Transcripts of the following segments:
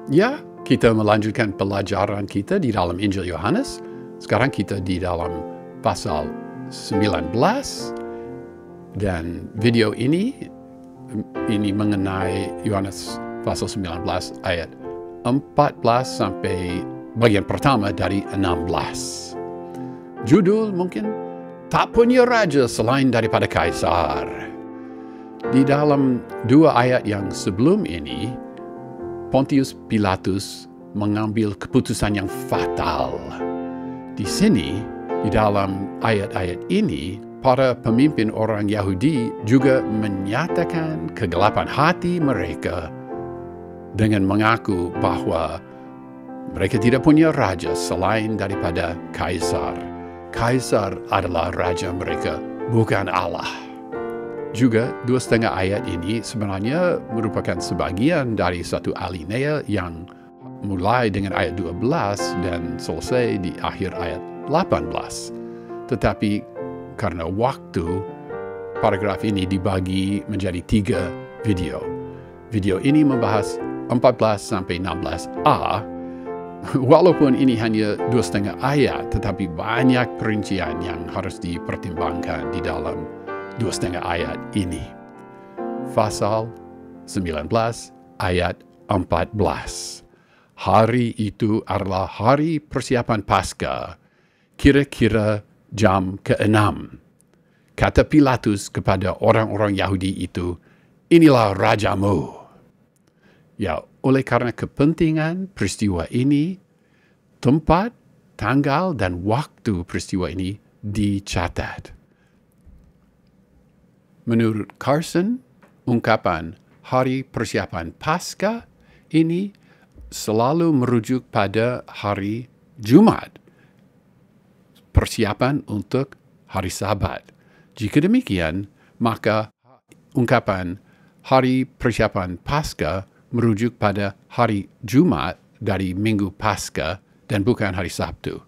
Ya, kita melanjutkan pelajaran kita di dalam Injil Yohanes. Sekarang kita di dalam pasal 19 dan video ini mengenai Yohanes pasal 19 ayat 14 sampai bagian pertama dari 16. Judul mungkin, tak punya raja selain daripada Kaisar. Di dalam dua ayat yang sebelum ini, Pontius Pilatus mengambil keputusan yang fatal. Di sini, di dalam ayat-ayat ini, para pemimpin orang Yahudi juga menyatakan kegelapan hati mereka dengan mengaku bahwa mereka tidak punya raja selain daripada Kaisar. Kaisar adalah raja mereka, bukan Allah. Juga 2,5 ayat ini sebenarnya merupakan sebagian dari satu alinea yang mulai dengan ayat 12 dan selesai di akhir ayat 18. Tetapi karena waktu, paragraf ini dibagi menjadi 3 video. Video ini membahas 14 sampai 16a, walaupun ini hanya 2,5 ayat, tetapi banyak perincian yang harus dipertimbangkan di dalam 2,5 ayat ini. Pasal 19 ayat 14. Hari itu adalah hari persiapan Paskah, kira-kira jam ke-6. Kata Pilatus kepada orang-orang Yahudi itu, inilah rajamu. Ya, oleh karena kepentingan peristiwa ini, tempat, tanggal, dan waktu peristiwa ini dicatat. Menurut Carson, ungkapan hari persiapan Paskah ini selalu merujuk pada hari Jumat, persiapan untuk hari Sabat. Jika demikian, maka ungkapan hari persiapan Paskah merujuk pada hari Jumat dari Minggu Paskah dan bukan hari Sabtu.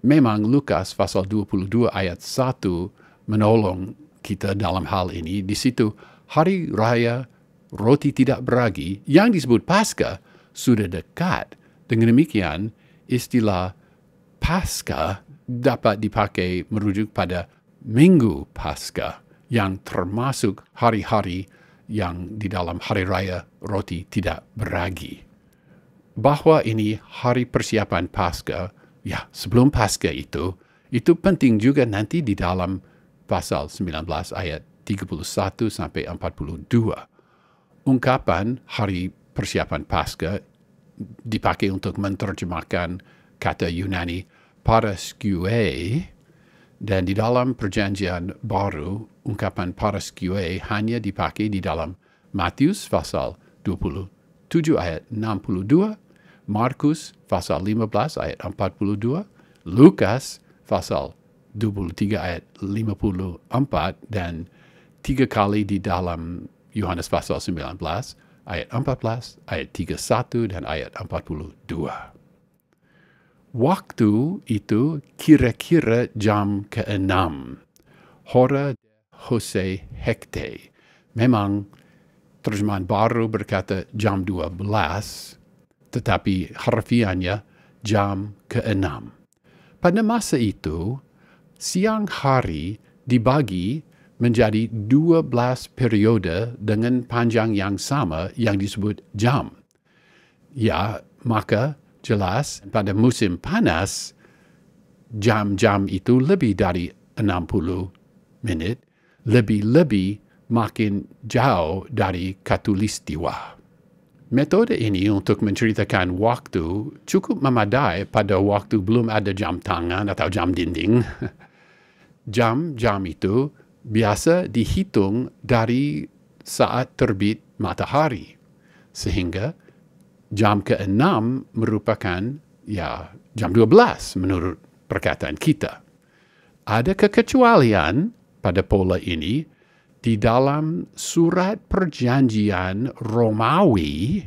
Memang Lukas pasal 22 ayat 1 menolong kita dalam hal ini. Di situ hari raya roti tidak beragi yang disebut Paskah sudah dekat. Dengan demikian, istilah Paskah dapat dipakai merujuk pada Minggu Paskah yang termasuk hari-hari yang di dalam hari raya roti tidak beragi. Bahwa ini hari persiapan Paskah, ya sebelum Paskah itu penting juga nanti di dalam pasal 19 ayat 31 sampai 42. Ungkapan hari persiapan Paskah dipakai untuk menerjemahkan kata Yunani paraskeue, dan di dalam perjanjian baru, ungkapan paraskeue hanya dipakai di dalam Matius pasal 27 ayat 62, Markus pasal 15 ayat 42, Lukas pasal 23 ayat 54, dan 3 kali di dalam Yohanes pasal 19 ayat 14, ayat 31, dan ayat 42. Waktu itu kira-kira jam ke-6. Hora Jose Hekte. Memang terjemahan baru berkata jam 12, tetapi harfiahnya jam ke-6. Pada masa itu, siang hari dibagi menjadi 12 periode dengan panjang yang sama yang disebut jam. Ya, maka jelas pada musim panas, jam-jam itu lebih dari 60 menit, lebih-lebih makin jauh dari khatulistiwa. Metode ini untuk menceritakan waktu cukup memadai pada waktu belum ada jam tangan atau jam dinding. Jam-jam itu biasa dihitung dari saat terbit matahari, sehingga jam ke-6 merupakan jam 12 menurut perkataan kita. Ada kekecualian pada pola ini di dalam surat perjanjian Romawi.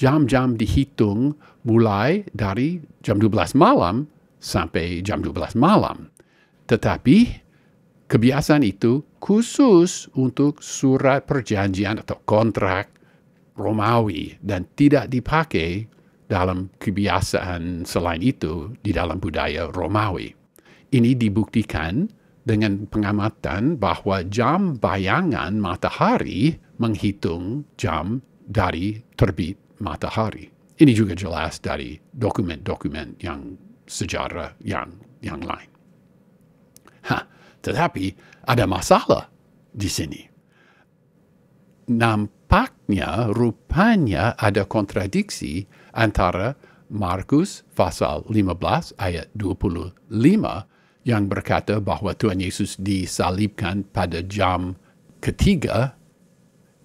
Jam-jam dihitung mulai dari jam 12 malam sampai jam 12 malam. Tetapi kebiasaan itu khusus untuk surat perjanjian atau kontrak Romawi dan tidak dipakai dalam kebiasaan selain itu di dalam budaya Romawi. Ini dibuktikan dengan pengamatan bahwa jam bayangan matahari menghitung jam dari terbit matahari. Ini juga jelas dari dokumen-dokumen yang sejarah yang lain. Tetapi ada masalah di sini. Rupanya ada kontradiksi antara Markus pasal 15 ayat 25 yang berkata bahwa Tuhan Yesus disalibkan pada jam ketiga,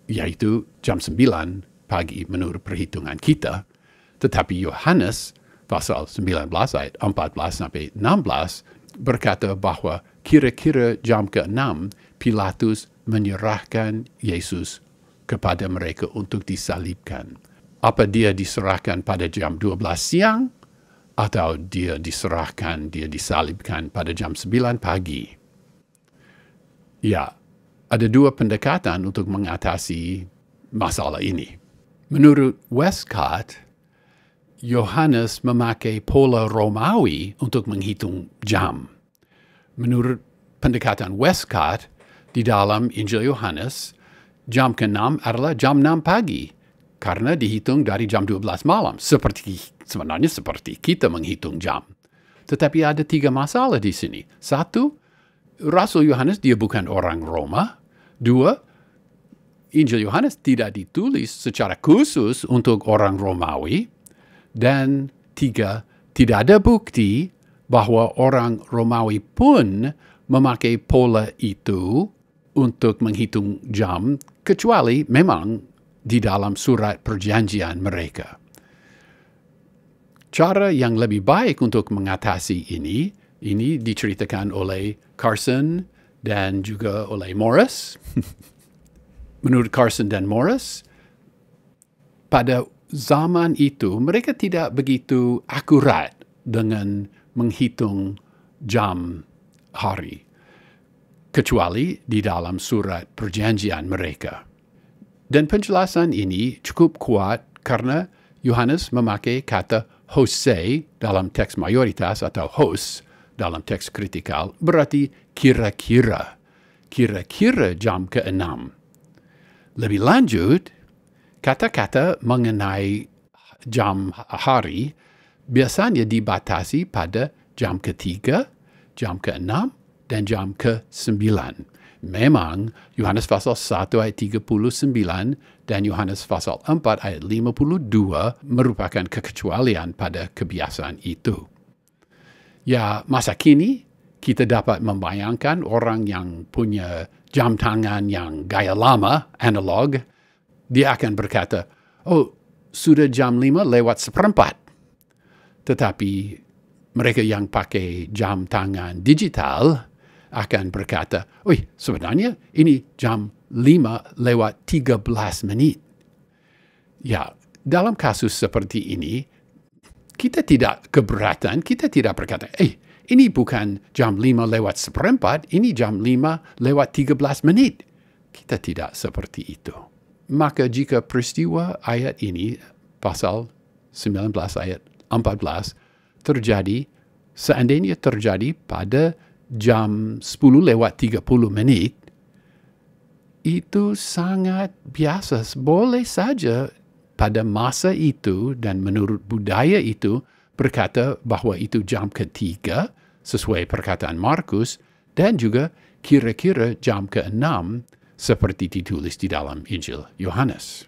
yaitu jam 9 pagi menurut perhitungan kita. Tetapi Yohanes pasal 19 ayat 14 sampai 16 berkata bahwa kira-kira jam ke-6 Pilatus menyerahkan Yesus kepada mereka untuk disalibkan. Apa dia diserahkan pada jam 12 siang atau dia disalibkan pada jam 9 pagi? Ya, ada dua pendekatan untuk mengatasi masalah ini. Menurut Westcott, Yohanes memakai pola Romawi untuk menghitung jam. Menurut pendekatan Westcott, di dalam Injil Yohanes, jam ke-6 adalah jam 6 pagi, karena dihitung dari jam 12 malam, sebenarnya seperti kita menghitung jam. Tetapi ada 3 masalah di sini. 1, Rasul Yohanes dia bukan orang Roma. 2, Injil Yohanes tidak ditulis secara khusus untuk orang Romawi. Dan 3, tidak ada bukti bahwa orang Romawi pun memakai pola itu untuk menghitung jam, kecuali memang di dalam surat perjanjian mereka. Cara yang lebih baik untuk mengatasi ini diceritakan oleh Carson dan juga oleh Morris. Menurut Carson dan Morris, pada zaman itu mereka tidak begitu akurat dengan menghitung jam hari, kecuali di dalam surat perjanjian mereka. Dan penjelasan ini cukup kuat karena Yohanes memakai kata Hose dalam teks mayoritas atau hos dalam teks kritikal, berarti kira-kira jam ke-6. Lebih lanjut, kata-kata mengenai jam hari biasanya dibatasi pada jam ke-3, jam ke-6, dan jam ke-9. Memang Yohanes pasal 1 ayat 39 dan Yohanes pasal 4 ayat 52 merupakan kekecualian pada kebiasaan itu. Ya, masa kini kita dapat membayangkan orang yang punya jam tangan yang gaya lama, analog, dia akan berkata, oh, sudah jam 5 lewat seperempat. Tetapi mereka yang pakai jam tangan digital akan berkata, sebenarnya ini jam 5 lewat 13 menit. Ya, dalam kasus seperti ini, kita tidak keberatan, kita tidak berkata, ini bukan jam 5 lewat seperempat, ini jam 5 lewat 13 menit. Kita tidak seperti itu. Maka jika peristiwa ayat ini, pasal 19 ayat 14, seandainya terjadi pada jam 10 lewat 30 menit, itu sangat biasa. Boleh saja pada masa itu dan menurut budaya itu berkata bahwa itu jam ketiga sesuai perkataan Markus dan juga kira-kira jam ke-6 seperti ditulis di dalam Injil Yohanes.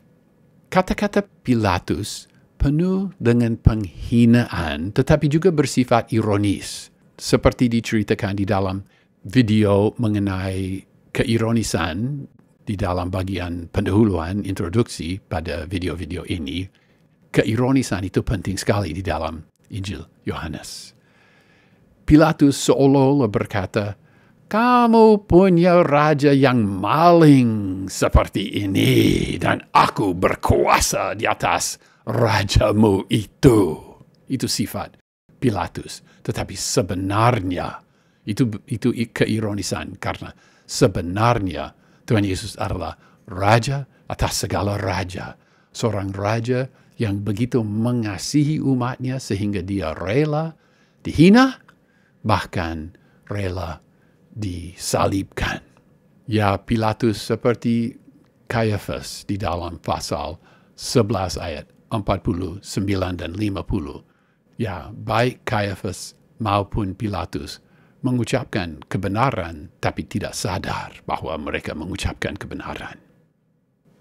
Kata-kata Pilatus penuh dengan penghinaan tetapi juga bersifat ironis. Seperti diceritakan di dalam video mengenai keironisan di dalam bagian pendahuluan introduksi pada video-video ini, keironisan itu penting sekali di dalam Injil Yohanes. Pilatus seolah-olah berkata, kamu punya raja yang maling seperti ini dan aku berkuasa di atas rajamu itu. Itu sifat Pilatus. Tetapi sebenarnya, itu keironisan karena sebenarnya Tuhan Yesus adalah raja atas segala raja. Seorang raja yang begitu mengasihi umatnya sehingga dia rela dihina, bahkan rela disalibkan. Ya, Pilatus seperti Caiaphas di dalam pasal 11 ayat 49 dan 50. Ya, baik Caiaphas maupun Pilatus mengucapkan kebenaran tapi tidak sadar bahwa mereka mengucapkan kebenaran.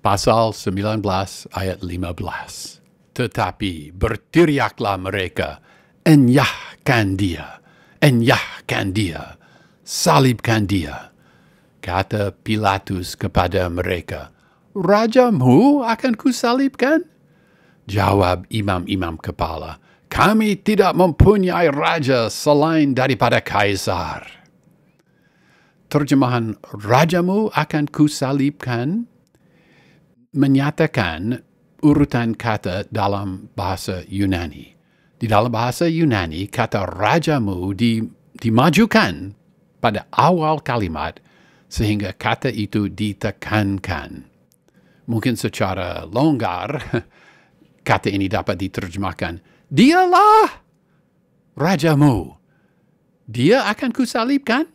Pasal 19 ayat 15. Tetapi berteriaklah mereka, enyahkan dia, salibkan dia. Kata Pilatus kepada mereka, rajamu akan kusalibkan? Jawab imam-imam kepala, kami tidak mempunyai raja selain daripada Kaisar. Terjemahan rajamu akan kusalibkan menyatakan urutan kata dalam bahasa Yunani. Di dalam bahasa Yunani, kata rajamu dimajukan pada awal kalimat sehingga kata itu ditekankan. Mungkin secara longgar, kata ini dapat diterjemahkan, dialah rajamu. Dia akan kusalibkan?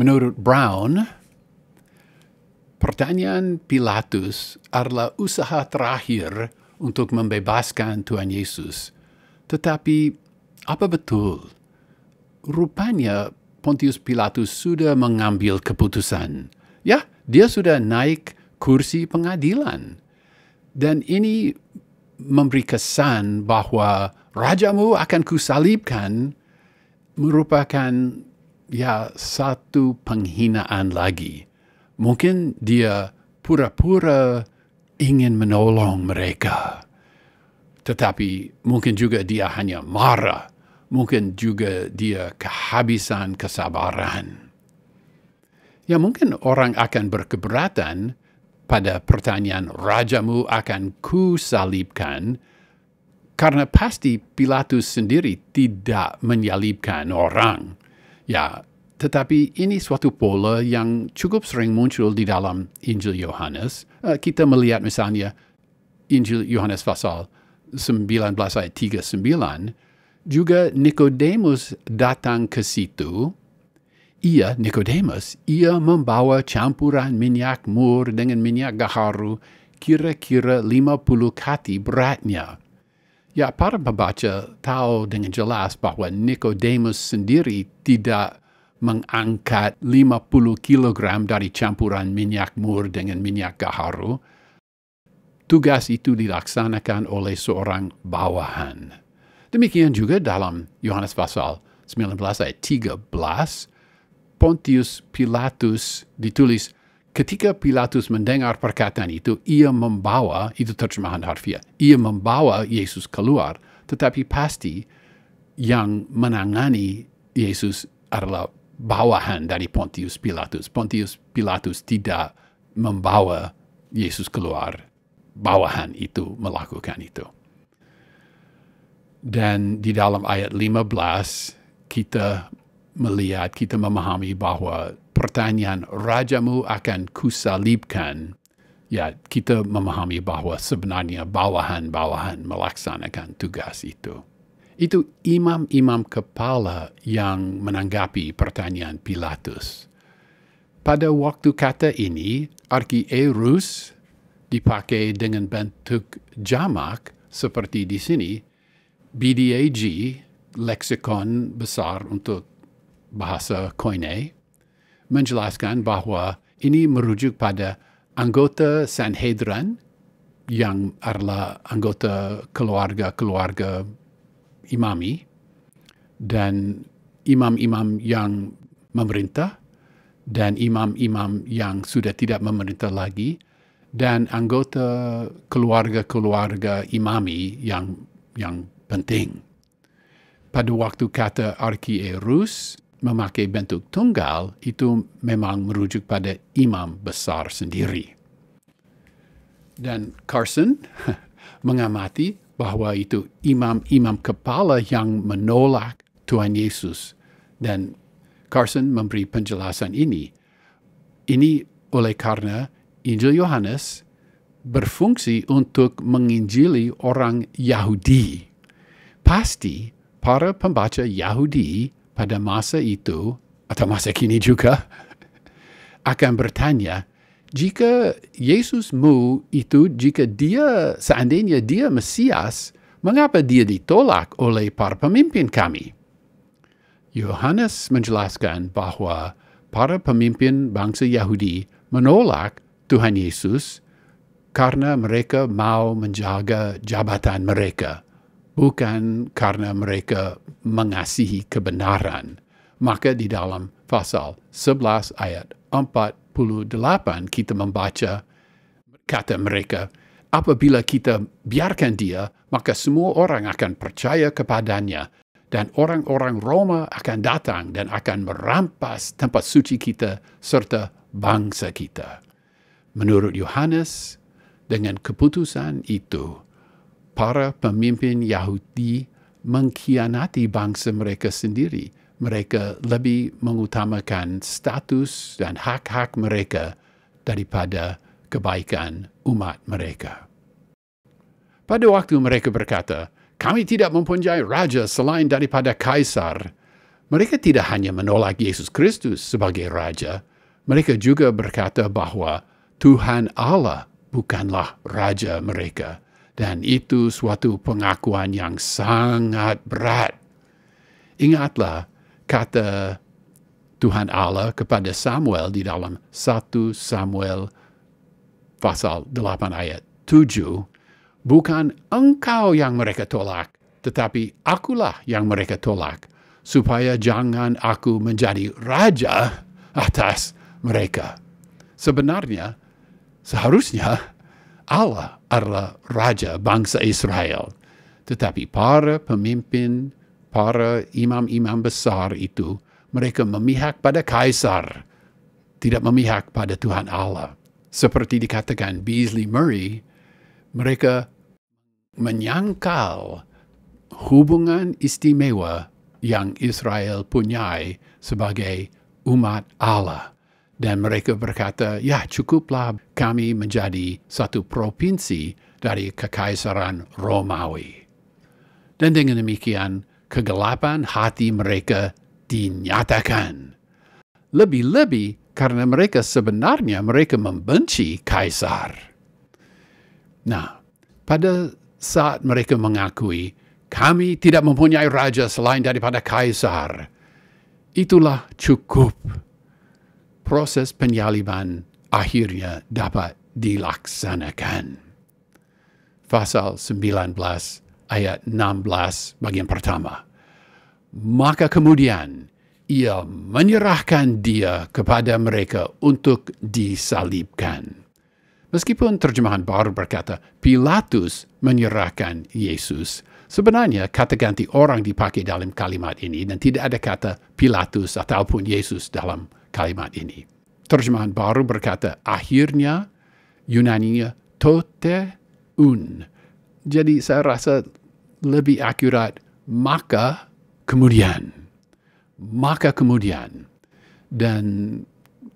Menurut Brown, pertanyaan Pilatus adalah usaha terakhir untuk membebaskan Tuhan Yesus. Tetapi, apa betul? Rupanya Pontius Pilatus sudah mengambil keputusan. Ya, dia sudah naik kursi pengadilan. Dan ini memberi kesan bahwa rajamu akan kusalibkan merupakan satu penghinaan lagi. Mungkin dia pura-pura ingin menolong mereka. Tetapi mungkin juga dia hanya marah. Mungkin juga dia kehabisan kesabaran. Ya, mungkin orang akan berkeberatan pada pertanyaan rajamu akan kusalibkan karena pasti Pilatus sendiri tidak menyalibkan orang. Ya, tetapi ini suatu pola yang cukup sering muncul di dalam Injil Yohanes. Kita melihat misalnya Injil Yohanes pasal 19 ayat 39, juga Nikodemus datang ke situ. Nikodemus, ia membawa campuran minyak mur dengan minyak gaharu kira-kira 50 kati beratnya. Ya, para pembaca tahu dengan jelas bahwa Nikodemus sendiri tidak mengangkat 50 kilogram dari campuran minyak mur dengan minyak gaharu. Tugas itu dilaksanakan oleh seorang bawahan. Demikian juga dalam Yohanes pasal 19 ayat 13, Pontius Pilatus ditulis, ketika Pilatus mendengar perkataan itu, ia membawa, itu terjemahan harfiah, ia membawa Yesus keluar, tetapi pasti yang menangani Yesus adalah bawahan dari Pontius Pilatus. Pontius Pilatus tidak membawa Yesus keluar. Bawahan itu melakukan itu. Dan di dalam ayat 15, kita melihat, kita memahami bahwa pertanyaan rajamu akan kusalibkan. Ya, kita memahami bahwa sebenarnya bawahan-bawahan melaksanakan tugas itu. Itu imam-imam kepala yang menanggapi pertanyaan Pilatus. Pada waktu kata ini, archieros dipakai dengan bentuk jamak seperti di sini. BDAG, leksikon besar untuk bahasa Koine, menjelaskan bahwa ini merujuk pada anggota Sanhedrin yang adalah anggota keluarga-keluarga imami dan imam-imam yang memerintah dan imam-imam yang sudah tidak memerintah lagi dan anggota keluarga-keluarga imami yang penting. Pada waktu kata archieros memakai bentuk tunggal, itu memang merujuk pada imam besar sendiri. Dan Carson mengamati bahwa itu imam-imam kepala yang menolak Tuhan Yesus. Dan Carson memberi penjelasan ini. Ini oleh karena Injil Yohanes berfungsi untuk menginjili orang Yahudi. Pasti para pembaca Yahudi pada masa itu, atau masa kini juga, akan bertanya, jika Yesusmu itu, seandainya dia Mesias, mengapa dia ditolak oleh para pemimpin kami? Yohanes menjelaskan bahwa para pemimpin bangsa Yahudi menolak Tuhan Yesus karena mereka mau menjaga jabatan mereka, bukan karena mereka mengasihi kebenaran. Maka di dalam pasal 11 ayat 48 kita membaca kata mereka, apabila kita biarkan dia, maka semua orang akan percaya kepadanya, dan orang-orang Roma akan datang dan akan merampas tempat suci kita serta bangsa kita. Menurut Yohanes, dengan keputusan itu, para pemimpin Yahudi mengkhianati bangsa mereka sendiri. Mereka lebih mengutamakan status dan hak-hak mereka daripada kebaikan umat mereka. Pada waktu mereka berkata, kami tidak mempunyai raja selain daripada Kaisar, mereka tidak hanya menolak Yesus Kristus sebagai raja, mereka juga berkata bahwa Tuhan Allah bukanlah raja mereka. Dan itu suatu pengakuan yang sangat berat. Ingatlah kata Tuhan Allah kepada Samuel di dalam 1 Samuel pasal 8 ayat 7, bukan engkau yang mereka tolak, tetapi akulah yang mereka tolak, supaya jangan aku menjadi raja atas mereka. Sebenarnya, seharusnya Allah adalah raja bangsa Israel. Tetapi para pemimpin, para imam-imam besar itu, mereka memihak pada Kaisar, tidak memihak pada Tuhan Allah. Seperti dikatakan Beasley Murray, mereka menyangkal hubungan istimewa yang Israel punyai sebagai umat Allah. Dan mereka berkata, ya cukuplah kami menjadi satu provinsi dari Kekaisaran Romawi. Dan dengan demikian, kegelapan hati mereka dinyatakan. Lebih-lebih karena mereka sebenarnya membenci Kaisar. Nah, pada saat mereka mengakui, kami tidak mempunyai raja selain daripada Kaisar, itulah cukup. Proses penyaliban akhirnya dapat dilaksanakan. Pasal 19 ayat 16 bagian pertama. Maka kemudian ia menyerahkan dia kepada mereka untuk disalibkan. Meskipun terjemahan baru berkata Pilatus menyerahkan Yesus, sebenarnya kata ganti orang dipakai dalam kalimat ini dan tidak ada kata Pilatus ataupun Yesus dalam kalimat ini. Terjemahan baru berkata, akhirnya, Yunaninya, toteun. Jadi saya rasa lebih akurat, maka kemudian. Maka kemudian. Dan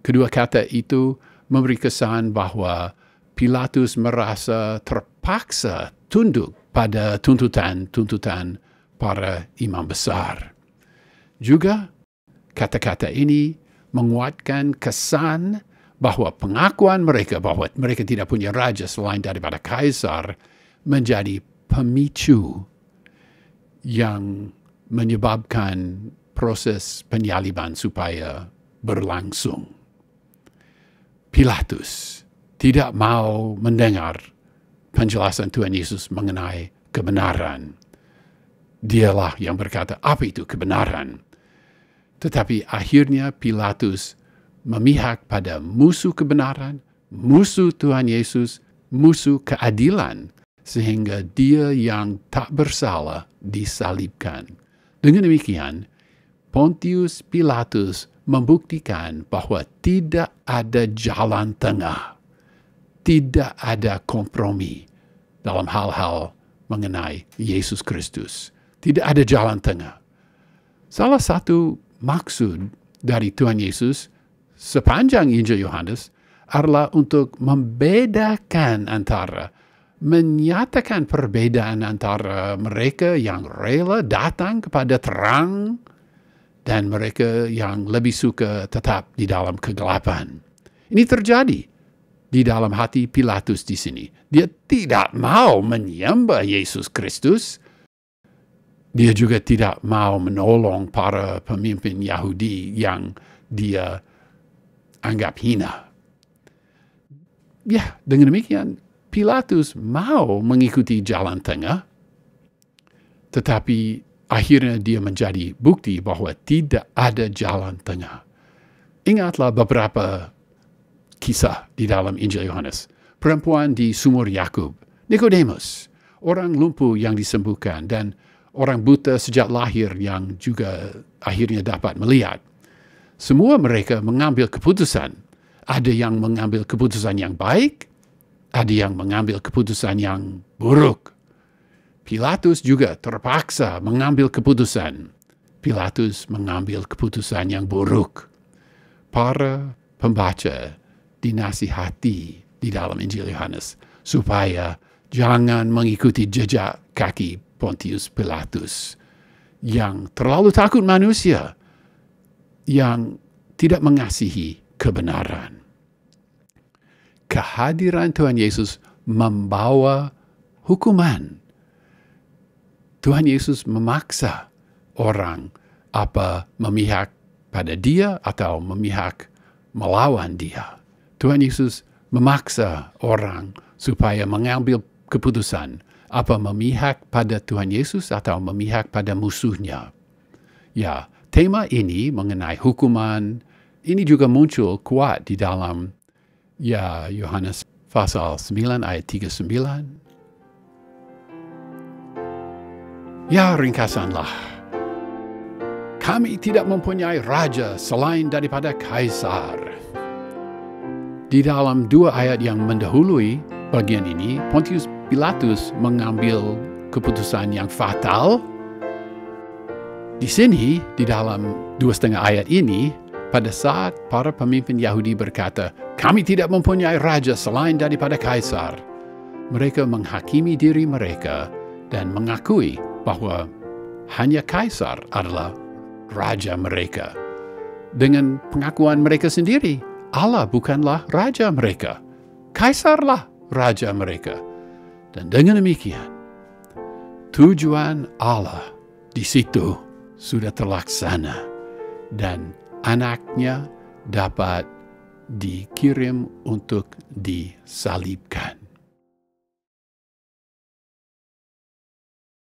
kedua kata itu memberi kesan bahwa Pilatus merasa terpaksa tunduk pada tuntutan para imam besar. Juga kata-kata ini menguatkan kesan bahwa pengakuan mereka bahwa mereka tidak punya raja selain daripada Kaisar menjadi pemicu yang menyebabkan proses penyaliban supaya berlangsung. Pilatus tidak mau mendengar penjelasan Tuhan Yesus mengenai kebenaran. Dialah yang berkata, apa itu kebenaran? Tetapi akhirnya Pilatus memihak pada musuh kebenaran, musuh Tuhan Yesus, musuh keadilan, sehingga dia yang tak bersalah disalibkan. Dengan demikian, Pontius Pilatus membuktikan bahwa tidak ada jalan tengah, tidak ada kompromi dalam hal-hal mengenai Yesus Kristus. Tidak ada jalan tengah. Salah satu maksud dari Tuhan Yesus sepanjang Injil Yohanes adalah untuk menyatakan perbedaan antara mereka yang rela datang kepada terang dan mereka yang lebih suka tetap di dalam kegelapan. Ini terjadi di dalam hati Pilatus di sini. Dia tidak mau menyembah Yesus Kristus. Dia juga tidak mau menolong para pemimpin Yahudi yang dia anggap hina. Ya, dengan demikian, Pilatus mau mengikuti jalan tengah, tetapi akhirnya dia menjadi bukti bahwa tidak ada jalan tengah. Ingatlah beberapa kisah di dalam Injil Yohanes. Perempuan di sumur Yakub, Nikodemus, orang lumpuh yang disembuhkan, dan orang buta sejak lahir yang juga akhirnya dapat melihat. Semua mereka mengambil keputusan. Ada yang mengambil keputusan yang baik, ada yang mengambil keputusan yang buruk. Pilatus juga terpaksa mengambil keputusan. Pilatus mengambil keputusan yang buruk. Para pembaca dinasihati di dalam Injil Yohanes supaya jangan mengikuti jejak kaki Pontius Pilatus yang terlalu takut manusia, yang tidak mengasihi kebenaran. Kehadiran Tuhan Yesus membawa hukuman. Tuhan Yesus memaksa orang apa memihak pada dia atau memihak melawan dia. Tuhan Yesus memaksa orang supaya mengambil keputusan apa memihak pada Tuhan Yesus atau memihak pada musuhnya. Ya, tema ini mengenai hukuman ini juga muncul kuat di dalam Yohanes pasal 9 ayat 39. Ya, ringkasanlah. Kami tidak mempunyai raja selain daripada Kaisar. Di dalam 2 ayat yang mendahului bagian ini, Pontius Pilatus mengambil keputusan yang fatal. Di sini, di dalam 2,5 ayat ini, pada saat para pemimpin Yahudi berkata, kami tidak mempunyai raja selain daripada Kaisar, mereka menghakimi diri mereka dan mengakui bahwa hanya Kaisar adalah raja mereka. Dengan pengakuan mereka sendiri, Allah bukanlah raja mereka. Kaisarlah raja mereka. Dan dengan demikian, tujuan Allah di situ sudah terlaksana dan anaknya dapat dikirim untuk disalibkan.